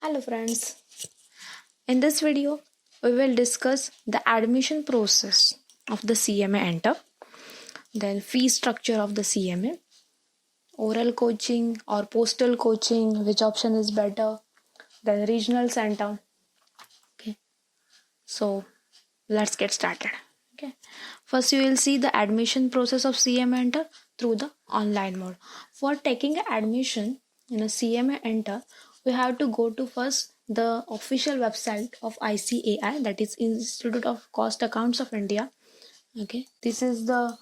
Hello friends. In this video, we will discuss the admission process of the CMA Enter, then fee structure of the CMA, oral coaching or postal coaching, which option is better, then regional center. Okay, so let's get started. Okay, first you will see the admission process of CMA Enter through the online mode. For taking admission in a CMA Enter, we have to go to first the official website of ICAI, that is Institute of Cost Accounts of India. Okay, this is the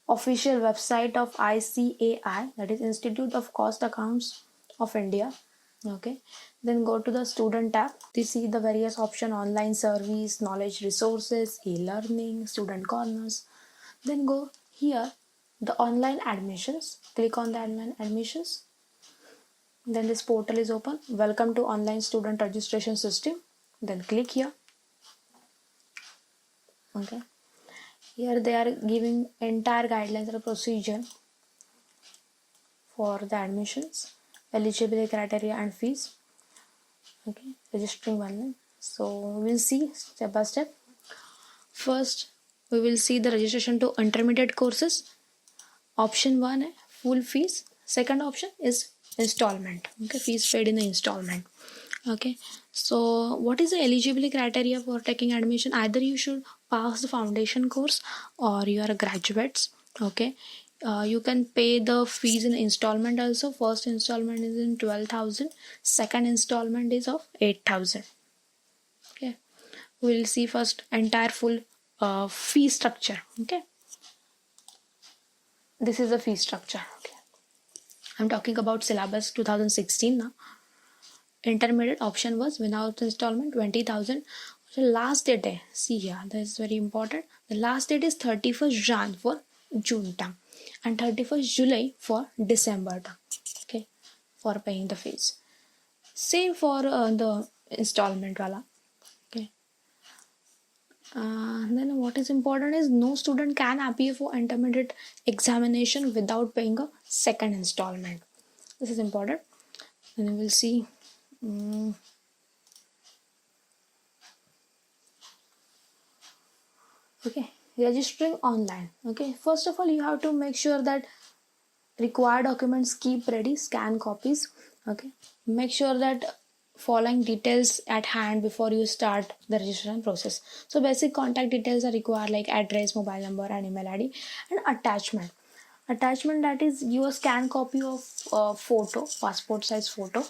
official website of ICAI, that is Institute of Cost Accounts of India. Okay, then go to the student tab. You see the various option: online service, knowledge resources, e-learning, student corners. Then go here, the online admissions. Click on the online admissions. Then this portal is open. Welcome to online student registration system. Then click here. Okay, here they are giving entire guidelines or procedure for the admissions, eligibility criteria and fees. Okay, registering one. So we'll see step by step. First, we will see the registration to intermediate courses. Option 1 है full fees. Second option is installment. Okay, fees paid in the installment. Okay, so what is the eligibility criteria for taking admission? Either you should pass the foundation course or you are graduates. Okay, you can pay the fees in installment also. First installment is in 12,000. Second installment is of 8,000. Okay, we'll see first entire full fee structure. Okay, this is the fee structure. Okay, I'm talking about syllabus 2016 now. Intermediate option was without installment 20,000. So last date, see here, that is very important. The last date is 31st Jan for June term and 31st July for December term. Okay, for paying the fees. Same for the installment wala. Okay. Then what is important is no student can appear for intermediate examination without paying a second installment. This is important. And we will see. Okay, registering online. Okay, first of all, you have to make sure that required documents keep ready, scan copies. Okay, make sure that following details at hand before you start the registration process. So basic contact details are required, like address, mobile number and email ID, and attachment, that is your scan copy of photo, passport size photo,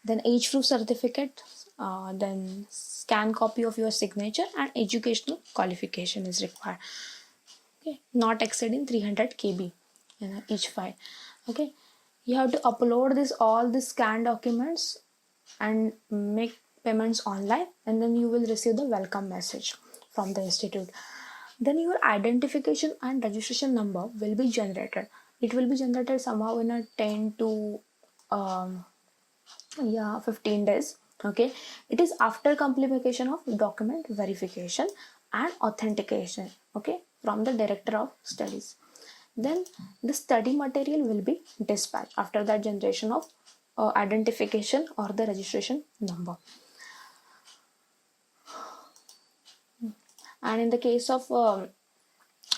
then age proof certificate, then scan copy of your signature, and educational qualification is required. Okay, not exceeding 300 KB in each file. Okay, you have to upload all these scanned documents and make payments online, and then you will receive the welcome message from the institute. Then your identification and registration number will be generated. It will be generated somehow in a 10 to 15 days. Okay, it is after completion of document verification and authentication, okay, from the director of studies. Then the study material will be dispatched after that generation of identification or the registration number. And in the case of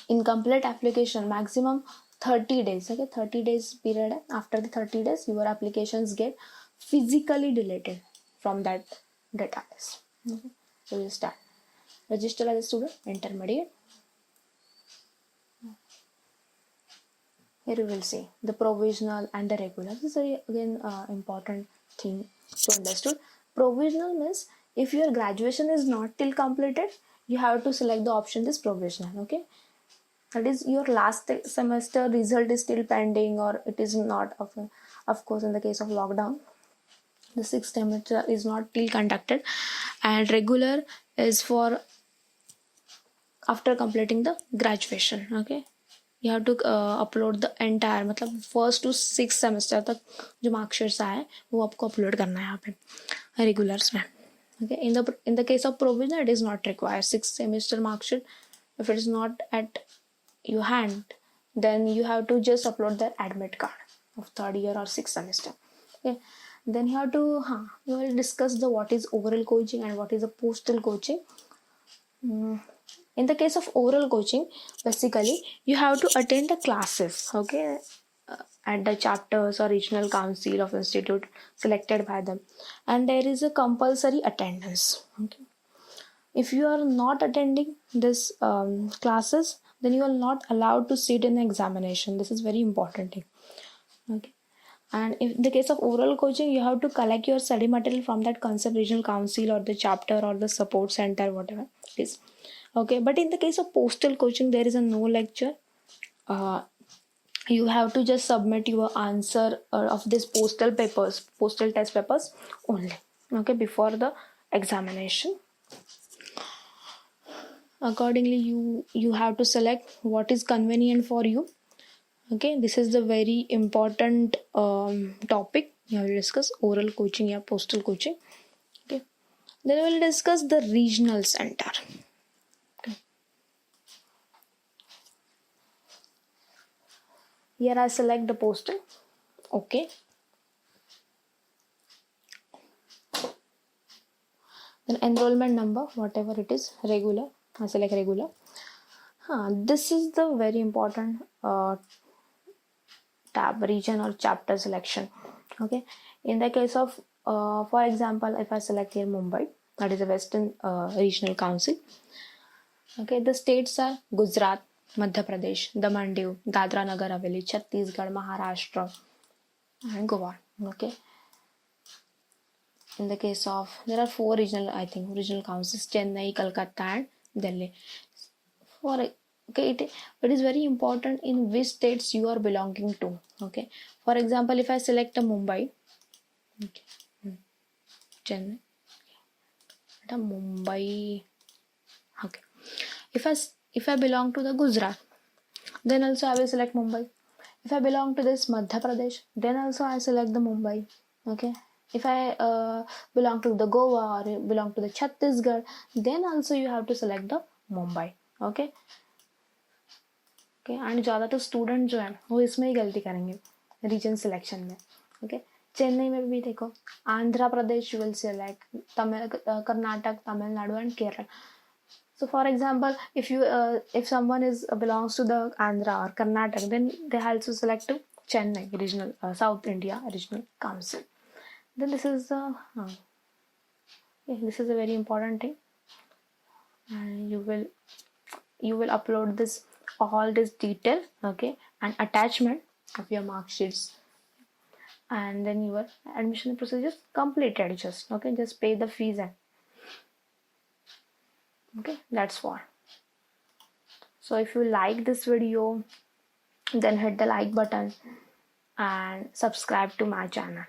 incomplete application, maximum 30 days. Okay, 30 days period. After the 30 days, your applications get physically deleted from that database. Okay, so we'll start. Register as a student, intermediate. Here we will see the provisional and the regular. This is again important thing to understand. Provisional means if your graduation is not till completed, you have to select the option this provisional. Okay, that is your last semester result is still pending or it is not. Of course, in the case of lockdown, the sixth semester is not till conducted, and regular is for after completing the graduation. Okay, you have to upload the entire, मतलब first to sixth semester तक जो marksheets आए वो आपको upload करना है यहाँ पे regulars में. Okay, in the case of provisional it is not required. Sixth semester marksheet, if it is not at your hand, then you have to just upload the admit card of third year or sixth semester. Okay, Then you have to we will discuss the what is oral coaching and what is a postal coaching. In the case of oral coaching, basically you have to attend the classes, okay, at the chapters or regional council of institute selected by them, and there is a compulsory attendance. Okay, if you are not attending this classes, then you are not allowed to sit in the examination. This is very important thing. Okay, and in the case of oral coaching, you have to collect your study material from that concerned regional council or the chapter or the support center, whatever it is. Okay, but in the case of postal coaching, there is a no lecture. You have to just submit your answer of this postal test papers only. Okay, before the examination. Accordingly, you have to select what is convenient for you. Okay, this is the very important topic. We will discuss oral coaching or postal coaching. Okay, then we will discuss the regional center. Okay. Here I select the postal. Okay. Then enrollment number, whatever it is, regular. I select regular. This is the very important tab, region or chapter selection. Okay, in the case of for example, if I select here Mumbai, that is the Western Regional Council. Okay, the states are Gujarat, Madhya Pradesh, Daman Diu, Dadra Nagar Haveli, Chhattisgarh, Maharashtra, and Goa. Okay, in the case of there are four regional councils: Chennai, Kolkata, and Delhi. For okay, it is very important in which states you are belonging to. Okay, for example, if I select a Mumbai, okay, Chennai, Mumbai, okay. If I belong to the Gujarat, then also I will select Mumbai. If I belong to this Madhya Pradesh, then also I select the Mumbai. Okay. If I belong to the Goa or belong to the Chhattisgarh, then also you have to select the Mumbai. Okay. Okay. And ज़्यादातर student जो है वो इसमें ही गलती करेंगे region selection में. Okay, Chennai में भी देखो, Andhra Pradesh you will select, Karnataka, Tamil Nadu and Kerala. So for example, if someone belongs to the Andhra or Karnataka, then they also select to Chennai regional South India Regional Council. Then this is this is a very important thing, and you will upload all this detail, okay, and attachment of your mark sheets, and then your admission procedure is completed. Just pay the fees and okay, that's all. So if you like this video, then hit the like button and subscribe to my channel.